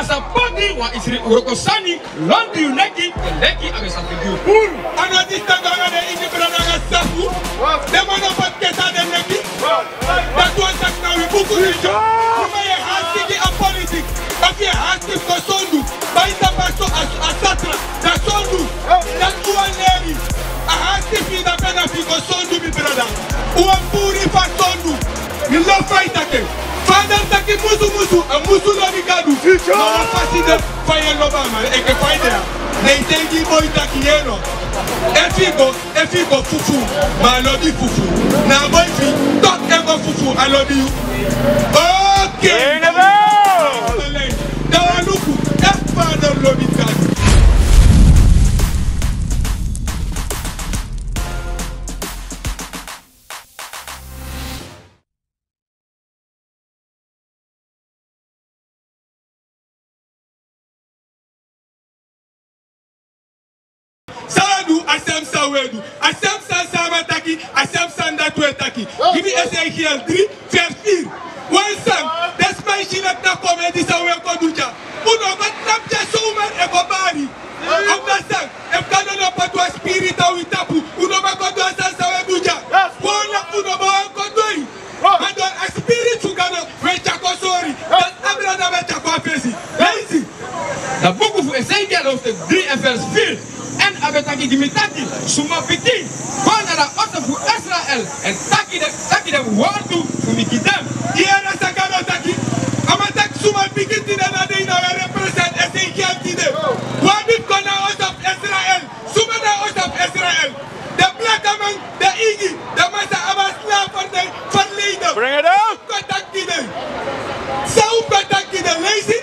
asa poti wa isri urokosani londu yuneki leki amesa fidu puru ana distanga de ingi brada nga safu demano patketa de neki that one tak na wi buku ni jo kuma ye hastiki a politique bafi hastiki ko sondu baita paso asatra da sondu that one leri a hastiki da pena fi ko sondu mi brada uwa puri fa sondu ni lo fight ake Father taki musu a musu lo ni Gado no wa fasi de fire lo ba ma e ke fight they take boy taki yeno efigo fufu ma lobby fufu na boy fi talk ego fufu I love you okay da wanuku father lobby Gado Asem Sawedu, Asem Sansama Taki, Asem Sandatu Taki. Give me Ezekiel 3, verse 4. One Sam, that's my Shinak Comedy Sawe Koduja. Uno, but Napja Soman Ekobari. After Sam, if Canada Patua Spirit with Tapu, Uno Makodo Sawe Buja. One Uno Kodoi. And a spirit to Gado, Rechako Sorry. That's Abraham Rechako Fesi. Lazy. The book of Ezekiel of the 3 and verse 4. En abetaki gimitaki suma piti kona da otofu Israel en taki dem Woortoe fumikidem iera sakano taki amatak suma pikiti da na de na represent Ezekiel tide wabit kona otof Israel suma da otof Israel the black man the igi the masa abasla for leader bring it up kontakti dem sau kontakti dem lazy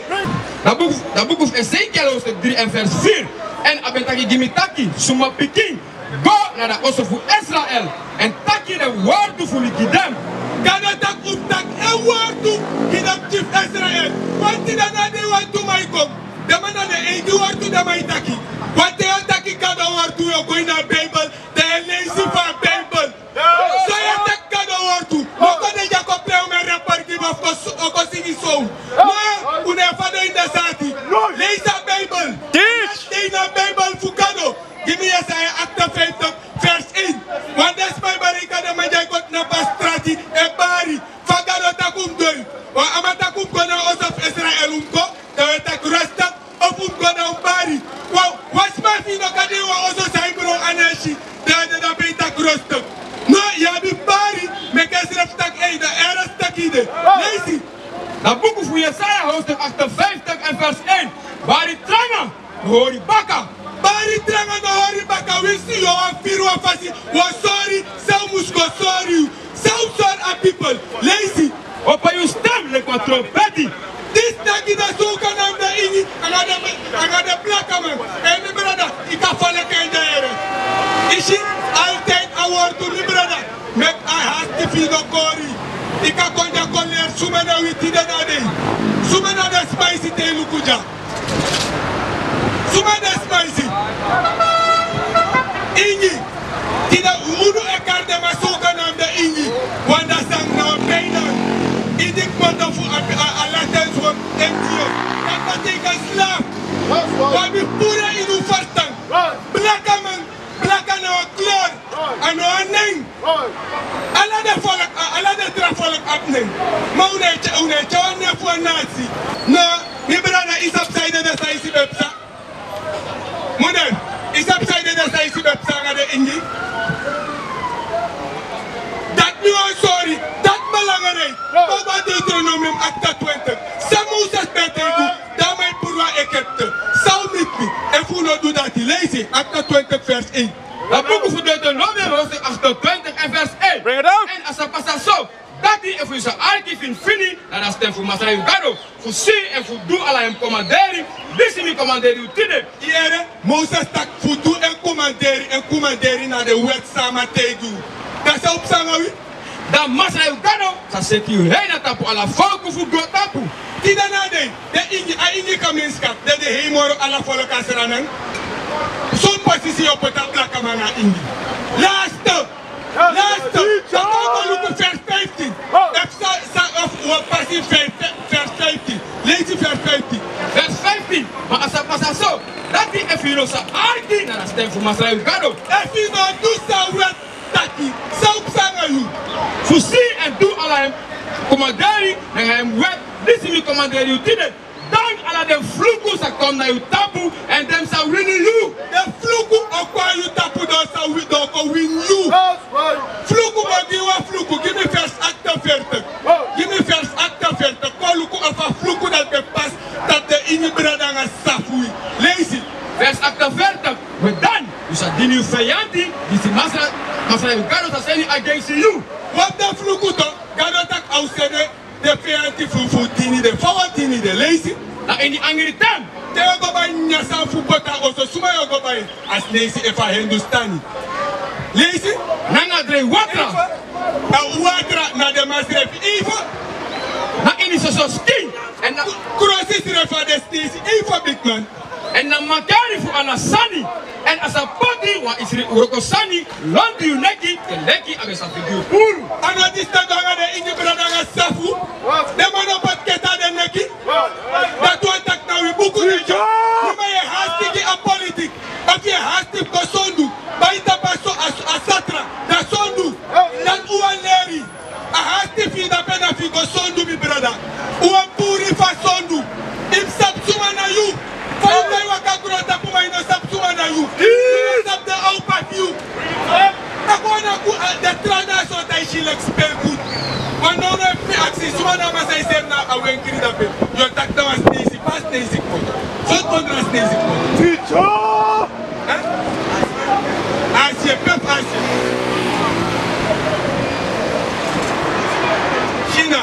the book of Ezekiel was the 3 and verse 4. En abentaki gimitaki suma piking go na da osofu Israel en taki de Woortoe fulikidem Gado tak uptak e Woortoe kidam chief Israel wanti da na de Woortoe mai kom de mana de egi Woortoe de mai taki wanti on taki Gado Woortoe yo going na Bible de lazy for Bible so ya tak Gado Woortoe no ko de Jacob play me rapper give of ko sigi so no une fado in the sati lazy Bible in the Bible for Gado. Give me Isaiah chapter 5 verse 8. When this Bible is Gado Majai got na pastrati e bari fagado takum doi. Wa amatakum gona osaf Israel unko the tak rasta ofum gona bari. Wa wasma fino kadi wa oso saibro anashi da beta rasta. No ya bi bari make us reftak e the era stakide. Lazy. The book of Isaiah hoofdstuk 58 en vers 1. Bari tranga hori baka. Bari tranga no hori baka. We see your fear of fasi. Was sorry. Some musko sorry. Some sorry a people. Lazy. Opa you stem le quattro peti. This taki da soka na mda ingi. Another black man. And my brother. Ika fala kenda ere. Ishi. I'll take a word to my brother. Make I have to feel the glory. Ika konja koller. Sumana witi da na day. Sumana da spicy te lukuja. Sumana spicy. Ingi. Tida unu ekarte masoka na mda ingi. Wanda sang na peina. Idik manda fu a latens wa MTO. Kata take a slap. Wabi pura inu fartang. Blacka man. Blacka na wa klor. Ano aneng. Ala de trafolak apneng. Ma une chawane fu a nazi. Na. Mi brada is upside the size bepsa. Modern is upside the size bepsa ngade ingi. That me on sorry. That malangare. Baba Deuteronomium chapter 20. Some suspect you. That my purwa ekepte. Sound with me. If you not do that, lazy. Chapter 20 verse 8. The book of Deuteronomium hoofdstuk 28 en vers 1. Bring it up. En als dat passa zo. Dat die if we zijn archief in fini, dan is het voor Masai Gado. Voor zien en voor doen alle hem commandering. Dit is niet commandering u tide. Hier, Moses tak voor doen en commandering naar de wet samen tegen. Dat is op samen. Dan Masai Gado, dat zet u heen tapu ala volk voor groot tapu. Tida na de ingi kaminska, de heimoro ala volk asranan. Zo'n positie op het plakkamana ingi. Last. Dat ook al vers 15. Of passie vers 15. Lees vers 15. Vers Maar als dat zo, dat die even nog zo arki naar de stem voor Masra Gado. Even nog doe zo wet taki. Zo zijn we. Voorzie en doe alle hem. Commandari, en hem wet. Dit is mijn commandari utine. Dan alle de vloeken ze komen naar je tapu en dem ze winnen you. De vloeken ook waar je tapu dan zou win you. Vloeken maar die wa vloeken. Give me vers 48. Give me vers 48. Koluku of a vloeken dat de pas dat de inbrada nga safui. Lees het. Vers 48. We dan. Dus dat die nieuwe vijantie, die is Masra Gado dat zijn against you. Wat de vloeken toch? Gado tak ausene. De vijantie voor dini de. Voor wat dini de. Lees het. Nou in die Angritan. Te go bij nyasa fubota oso suma yo go bij as leesi efa Hindustani. Leesi Nanga dre watra. Na watra na de masref Ifa. Na in die so skin. En na crosses refa de stesi Ifa big man. En na makari fu anasani. En as a body wa isri urokosani londi uneki te leki abesa figure puru. Ana dista danga de ingi bradanga safu. De mano patketa de neki. Dat one tak na we buku de jo. Nima ye hastiki a politik. Of ye hastik ko Sondoe. Baita paso asatra. Da Sondoe. Dan uwan leri. A hastik fi da pena fi ko Sondoe mi brada. Uwan puri fa Sondoe. Im sap suma na you. Fai dai waka grota puma ino sap suma na you. Sap de au pa you. Akona ku de trana so tai shilek spell good. Wano no fi aksi suma na masai ser na awen kiri da pe. Yo tak na stesi pas stesi ko. So kontra stesi ko. Ticho. Asie pep asie. China.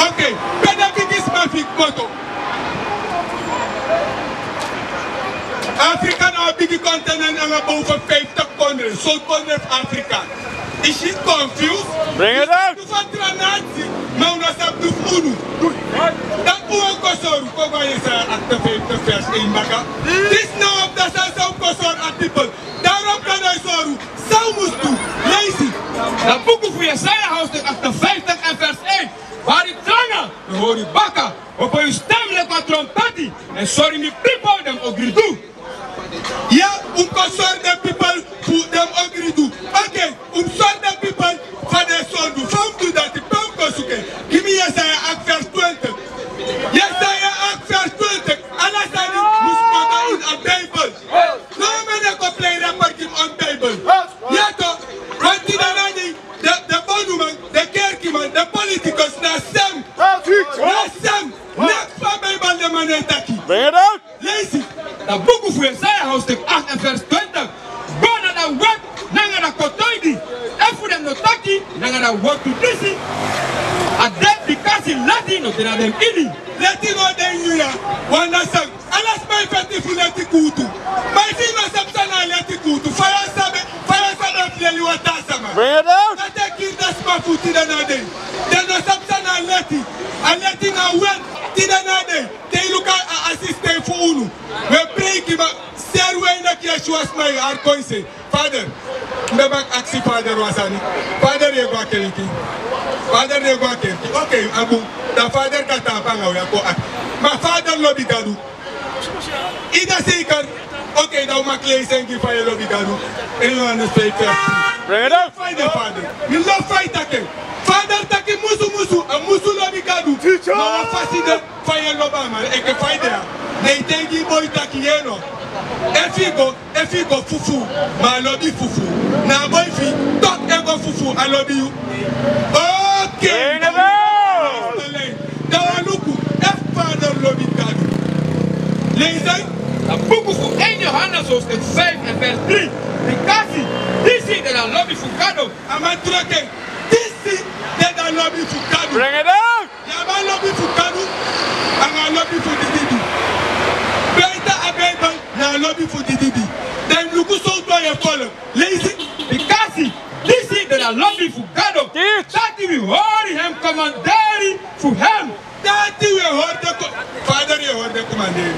Okay. Pedagogis mafik moto. Afrika nou een big continent en boven 50 countries. Zo'n country of Afrika. Is she confused? Bring it up! Tu van tranatie, maar we hebben de unu. Dat uwe kosoru, kom je zeggen, acte 50 vers 1 baka. This now of the South Kosoru at people. Daarom kan hij zoru. Zou moest doen. Lees het. Dat boeken voor Jesaja hoofdstuk 58 en vers 1. Waar ik trangen, dan hoor je bakken. Op je stem lekker wat trompeti. En sorry me people, dem ogridu. Ja, kosoru de people, voor dem ogridu. Oké, sorry de people, van de Sondoe. Van doe dat, ik ben kosuke. Give me Jesaja 8 vers 20. Jesaja 8 vers 20. Allah zei niet, moest maken in een Bijbel. No man complain rapper kim on Bijbel. Ja toch, want die daarna die, de bonuman, de kerkman, de politicus, na Sam. Na Sam, net van Bijbel de man en taki. Bring it up! Lees het. Dat boeken voor Jesaja hoofdstuk 8 en vers 20. Go naar de web, naar de kotoidi. En voor de notaki, naar de web to disi. Adep die kasi lati no tena dem ini. Leti no den yuya, wanda sang. Alas my feti fu leti kutu. My fino sapsana leti kutu. Faya sabe fleli watasama. Bring it up! Ate kirda sma futi dana den. Den no sapsana leti. A leti na wet ti dana den. Te iluka a assiste fu unu. We break ma serwe na kia shuas my arkoise. Father, mbebak aksi father wasani. Father yego akeliki. Father yego akeliki. Okay, abu. The father kata panga we ko ak. My father lobby Gado. Ida seker. Okay, now my clay sengi for your lobby Gado. Anyone is fake. Bring it up! Fight the father. Me love fight again. Father taki musu a musu lobby Gado. Teacher. No faside fire lobby man. E ke fight there. They tengi boy taki yeno. Efigo fufu, ma lobby fufu. Na boy fi talk ego fufu, I lobby you. Okay. Bring it up! Dawaluku, father lobby Gado. Lezen? Dat boeken voor 1 Johannes hoofdstuk 5 en vers 3. De kasi, die zie de la lobby voor Gado. Amatrake, this is the lobby for Gado. Bring it up! Yaba lobby for Gado, and I lobby for the Didi. Better a Bible, na lobby for the Didi. Then look so to your column. Lazy. De kasi, die zie de la lobby voor Gado. Dat we horen hem commanderen voor hem. Dat we horen de father je hoort de commanderen.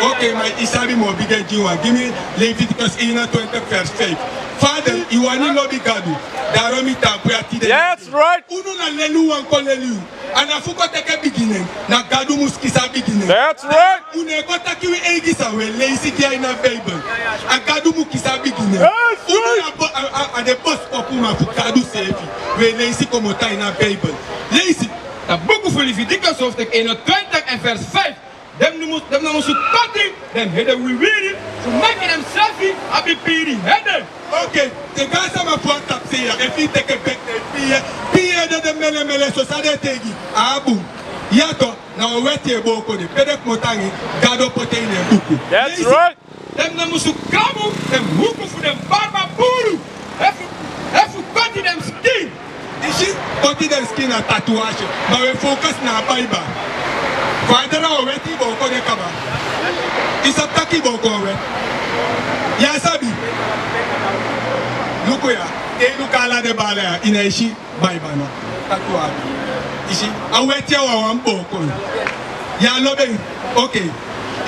Okay, my Isabi mo bigger Jiwa. Give me Leviticus 21 vers 5. Father, you want to lobby Gado. Yes, right. Uno na lelu wanko lelu. And I forgot take a beginning. Na Gado muskisa beginning. That's right. Une kota kiwi egisa we lazy kia in a Bible. And Gado muskisa beginning. Uno na the boss popuma for Gado sefi. We lazy komota in a Bible. Lazy. Dat boek van Leviticus hoofdstuk 21 en vers 5. Dem moesten kotten, dem heden we weer, ze maken hem selfie, abi piri, heden. Okay, the guys are my point up here. If you take a back, Pierre de Mele Society, Abu, Yato, now wet here, Boko, the Pedek Motangi, Gado Potain and Buku. That's right. Dem moesten kramen, dem hoeken voor dem barba buru. Even kotten dem skin. Is she kotten dem skin and tatuage, but we focus na Bible. Father, our wetty Boko de Kaba. It's a taki Boko. Yasabi. Look where they look ala de bala in a sheet by Bano. Tatuage. Is she? I wait here one Boko. Ya lobby. Okay.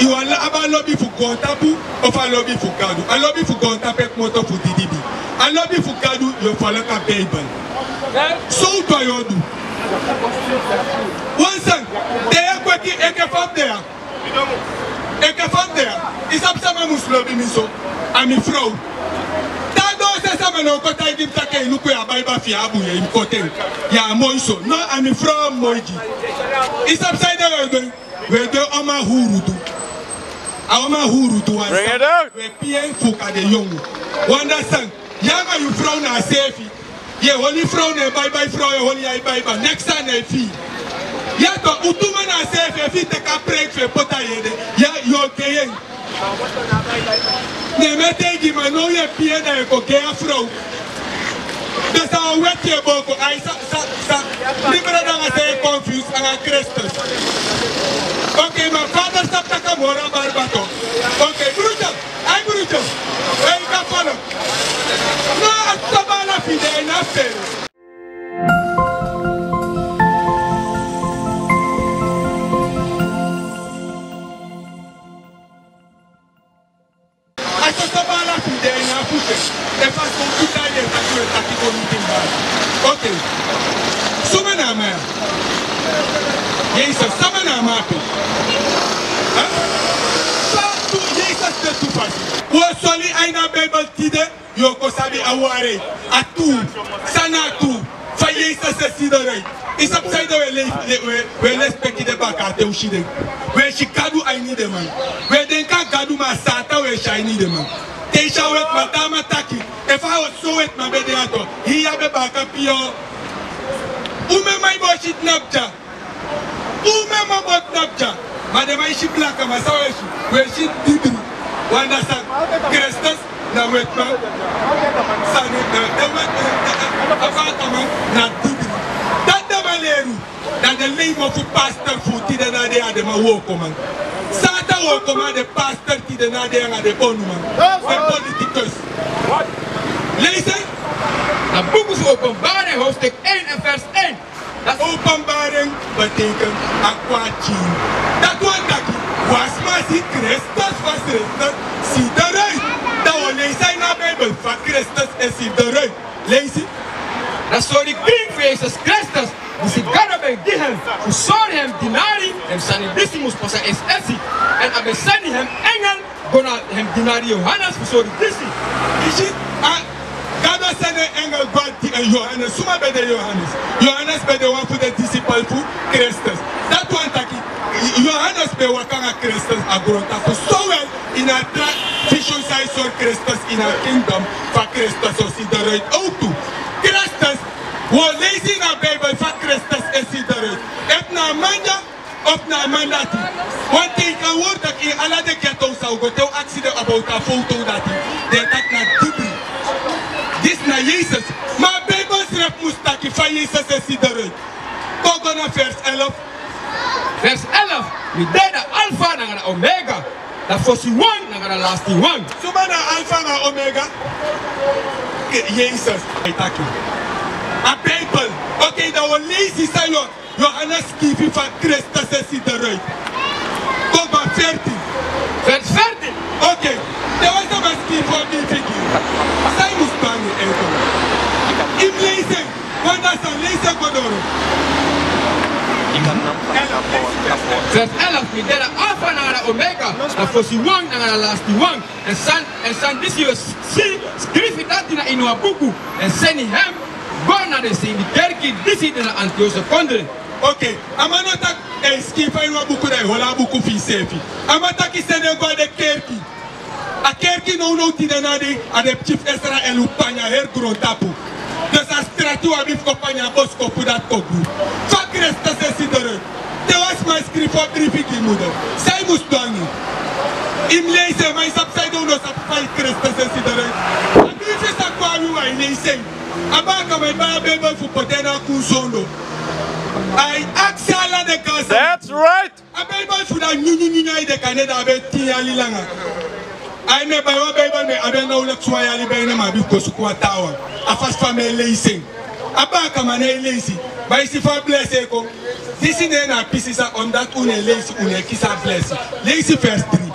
You are about lobby for Gontapu or for lobby for Gado. I lobby for Gontapek motor for DDB. I lobby for Gado, you follow a Bible. So to you do. One son, they are quickly a from there. A from there. It's up some Muslim so. I'm a fraud. That does some no got I give take look where Bible Fiabu in Cote. Ya Moiso. No, I'm a fraud Moji. It's upside down. We're the Oma Hurudu. Oma Hurudu one. Bring it out. We're PN Fuka the young. One son. Yanga you frown are safe. Yeah, only frown a bye frown only I buy next time I fee. Yeah, to Utumana safe if you take a break for Potayede. Yeah, you're paying. Never take him and know your piano and go care from. That's how wet your boko. I say confused and I'm Christus. Okay, my father stopped Takamora Barbato. Okay, brutal. I'm brutal. Where you can follow? No, I'm Sabana Fide enough. Okay. Sumana ma. Jesus, samana ma. Sa tu Jesus te tu pas. Wo soli aina Bible tide yo ko sabi aware atu sanatu fa Jesus se sidore. Is upside we respect the back at ushide. We shikadu I need them man. We den ka gadu ma sata we shiny them man. They shall wet madama taki. If I was so wet my bediato, he have a back up here. Ume my boshit napja. Ume my bot napja. Madam I ship black and my sawish. Where she did one that's a Christus, na wet man. Sunny, the wet apartment, not did. That the Valeru, that the name of the pastor for Tidana de Adema Wokoman. Sata Wokoman, the pastor Tidana de Adema Bonuman. The politicus. Listen, het boek is Openbaring, hoofdstuk 1 en vers 1. Dat openbaring betekent aquatje. Dat wat was maar zie Christus was Christus, zie eruit. Dat we lezen in de Bijbel van Christus en zie eruit. Lees het. Dat is zo die kring voor Jezus Christus. Dus ik ga er bij die hem. Hoe zou hem dinari, hem sanidissimus pas een essie. En abe sani hem engel, gona hem dinari Johannes, hoe zou die dissi. Is het? Gado sende engel God Johannes, suma bij de Johannes. Johannes bij de one voor de disciple voor Christus. Dat one taki. Johannes bij wakanga Christus agronta voor so well in a vision size for Christus in a kingdom for Christus so see the right ook toe. Christus was lazy in a Bible for Christus en see the right. If na manja of na mandati. One thing can work that in alla de ghetto zou go tell accident about a photo that they tak na dibri. This na Jesus. Maar Bijbels rep mustaki van Jezus en Sidere. Kogo na vers 11. Vers 11. We did the Alpha and the Omega. The first one and the last one. Suma na Alpha and Omega. Jezus. A Bijbel. Okay, dat we lezen zijn Johannes Kivi van Christus en Sidere. Kogo 14. Vers 14. Okay. Dat was de maski voor die figuur. Zij moest lezen Godoro. Vers 11, mi dera alpha naar de omega, na fosi wang naar de laatste wang. En san disi yo si skrifi dat in uw boek. En seni hem, go naar de zin, die kerkie disi de Antioche kondre. Oké, amanotak skifa in uw boek, dat hola boek fi sefi. Amatak is en go de kerkie. A kerkie no tidenade, a de chief Esra en Lupanya her grontapu. Dus a stratu a bif kopanya bos kopu dat kopu. Fak resta se sidere. Te was my skrif op drifiki moeder. Zij moest doen niet. Im lezen, maar is upside down als op 5 resta se sidere. En nu is het kwam wij lezen. Abaka mijn Bijbel voor potena kun Sondoe. I aksala de kasa. That's right. A Bijbel voor dat nu de Canada abe tiali langa. I me by one Bible me abe na ulek swayali by na mabi kosuku atawa. Afas family leasing. Abaka mane leasing. But if I bless you, this is na pieces on that une lazy une kisa bless. Lazy verse 3.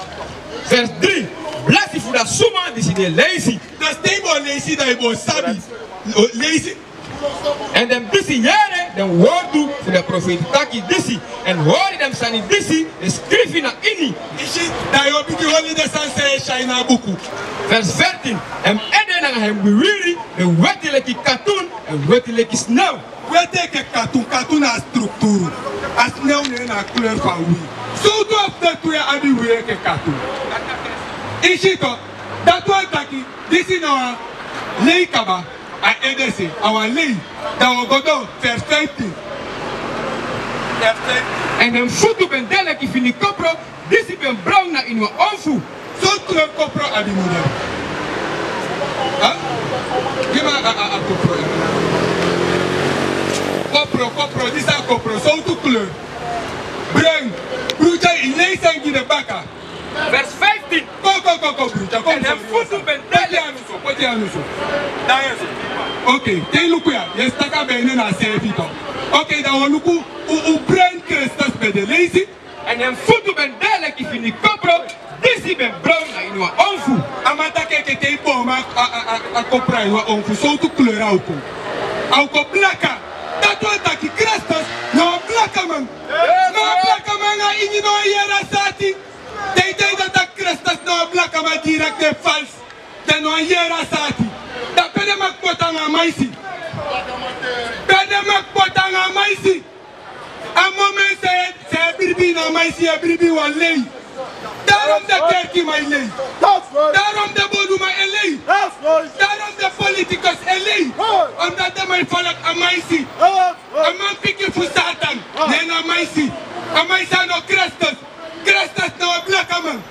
Vers 3. Bless for the suma, this is the lazy. The stable lazy that was sabi. Lazy. En dan disi jaren, dan Woortoe voor de profeet taki disi. En hoor hem sani disi, de schrift na ini. Ishi, da yo bigi holy de sanse shaina buku. Vers 14. Hem eden na hem bewiri, en weteleki katoen, en weteleki sneeuw. Weteke katoen a structuur. A sneeuw ne na kleur van wie. Zo doe op de twee abi weke katoen. Ishi to, dat was taki, disi na leikaba. A EDC, our lay, that will go down, verse 15. En een voet ben delek if in die kopro, dit is ben brown na in uw onvoer. Zo kleur kopro aan die moeder. Huh? Geef maar a kopro. Kopro, dit is een kopro, zo te kleur. Bruin, broertje, in lees en in de bakken. Vers 15. Go, broertje, kom. En een voet ben delek. Wat je aan zo? Daar is het. Oké, ten lukuya, je staka benen na sevito. Oké, dan we luku u brain Christus bij de lazy. En een voet ben delek if in die kopro, dit is ben brown na in uw onvoer. Amata keke te boma a kopra in uw onvoer, zo te kleur auto. Auto blaka, dat was taki Christus, no blaka man. No blaka man a in no yera sati. Te dat Christus no blaka man direct de vals. De no yera sati. Da pede mak potanga maisi. Pede mak potanga maisi. A moment se bribi na maisi e bribi wa lei. Daarom de kerkie my lei. Daarom de boduma e lei. Daarom de politicus e lei. Omdat de my volk a maisi. A man piki fu Satan. Nee na maisi. A maisi no Christus. Christus no a black man.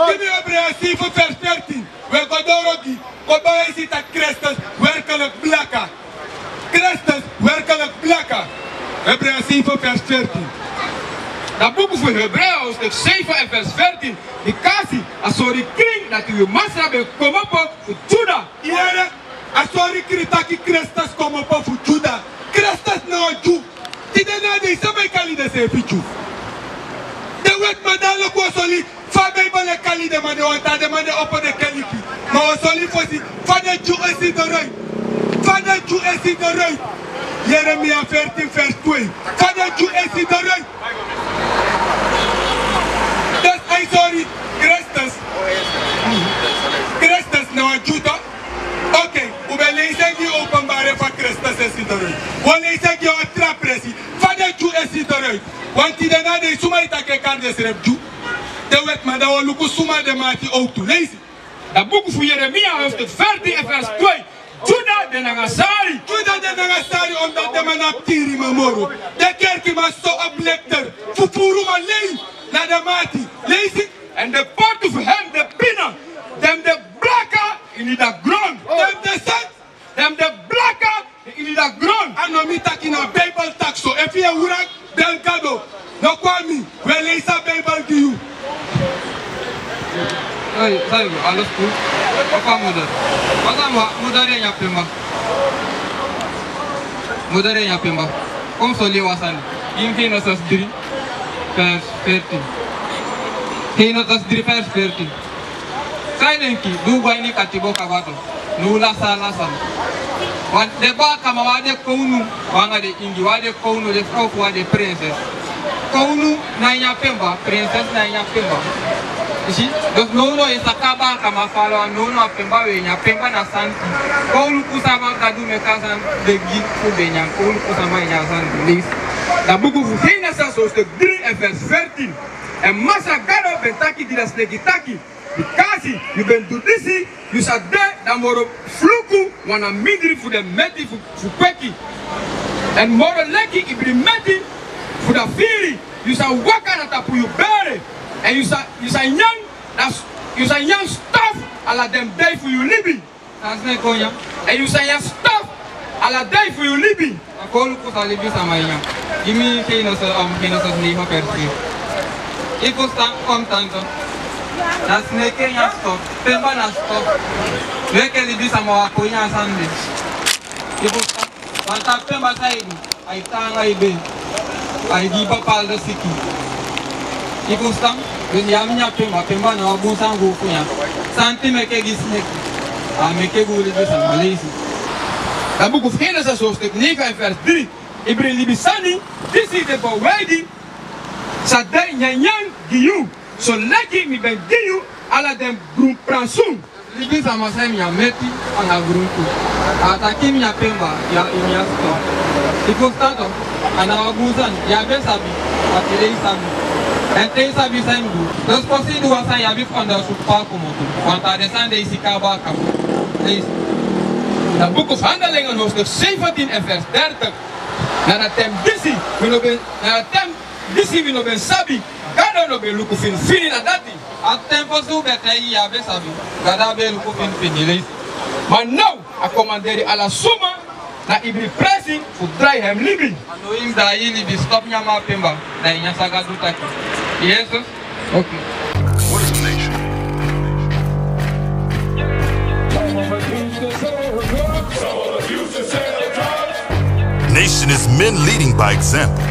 Give me a breasi voor vers 13. We godorogi. Koba is het Christus werkelijk blakka. Christus werkelijk blakka. Hebreeën 7 vers 14. Dat boek van Hebreeën hoofdstuk 7 en vers 14. Die kasi, asori kring dat u masra be kom op voor Juda. Jere, asori kring taki Christus kom op voor Juda. Christus nou Ju. Die daarna die samen kali de se fichu. De wet madalo ko soli. Fa Bijbel kali de mande wanta de mande op de keliki. Maar we zullen voor zien, van de Jew is in de rui. Van de Jew is in de rui. Jeremia 14 vers 2. Van de Jew is in de rui. Dus I sorry, Christus. Christus nou een Jew toch? Oké, we lezen die openbare van Christus is in de rui. We lezen die een trapressie. Van de Jew is in de rui. Want die daarna de suma itake kardes rep Jew. De wet maar dat we lukken suma de mati ook toe. Lees. Dat boek van Jeremia hoofdstuk 14 en vers 2. Juda de Nangasari. Juda de Nangasari omdat de man op tiri mamoro. De kerk was zo oplekter. Fufuru man lei. Na de mati. Lees het. En de poort of hem de binnen. Dem de blakka in de grond. Dem de zet. Dem de blakka in de grond. Anomita kina Bijbel takso. If je hurak del Gado. No kwami. We lezen Bijbel die u. Hey, alles goed? Papa moeder. Wat moeder en je pima. Moeder en je pima. Kom zo lewasan. In Genesis 3 vers 14. Genesis 3 vers 14. Sai denki, du gwa ini katibo kabato. Nula sala. Want de ba kama wade kounu wanga de ingi wade kounu de vrouw wade princess. Kounu na nya pemba, princess na nya pemba. You see? Dus nono is akaba kama falo nono pemba we nya pemba na santi. Kounu kusama kadu me kasan de gi kubenya kounu kusama nya santi. Da boek van Genesis hoofdstuk 3 en vers 14. En massa Gado betaki die dat taki. Because je bent dudisi, je zat daar, dan moro fluku, wana midri voor de meti voor kweki. En moro leki ibri meti voor de viri. Je zat waka na tapu je bere. En je zat yang stof ala dem day voor je libi. Dat is niet konya. En je zat yang stof ala day voor je libi. Akolu kusa libi sama nya. Gimi Genesis 9 vers 4. Ik was dan content. Dat is niet geen stof. Pemba na stof. Weke libi sama wako nya sande. Ik was dan. Want dat pemba zei hij tanga ibe. Hij die bepaalde siki. Ik was dan. Dus ja minya pemba na wabu sangu kunya. Santi meke gisnek. Meke guli libi sama lazy. Dat boek of Genesis hoofdstuk 9 en vers 3. Ibrahim libisani, this is the bawadi. Sadai nyanyang giyu. So leki mi ben giyu ala dem brum pransum. Libis amasai mi ameti ana grunku. Ataki mi apemba ya imiasto. Iko stato ana wabuzan ya besabi atile isabi. Ente isabi saimdu. Dos posidu wasa ya bi fonda supa komoto. Wanta desande isikaba kapu. Dat boek of Handelingen hoofdstuk 17 en vers 30. Na dat tem disi, we no ben sabi, Gado no ben luku fin fini na dati. At tempo su betei ya be sabi, Gado be luku fin fini leisi. Maar nou, a commanderi ala suma, na ibri presi, fu drai hem libi. Ano im da yi libi, stop nyama pemba, na inya saga dutaki. Yesus? Okay. What is a nation? Nation is men leading by example.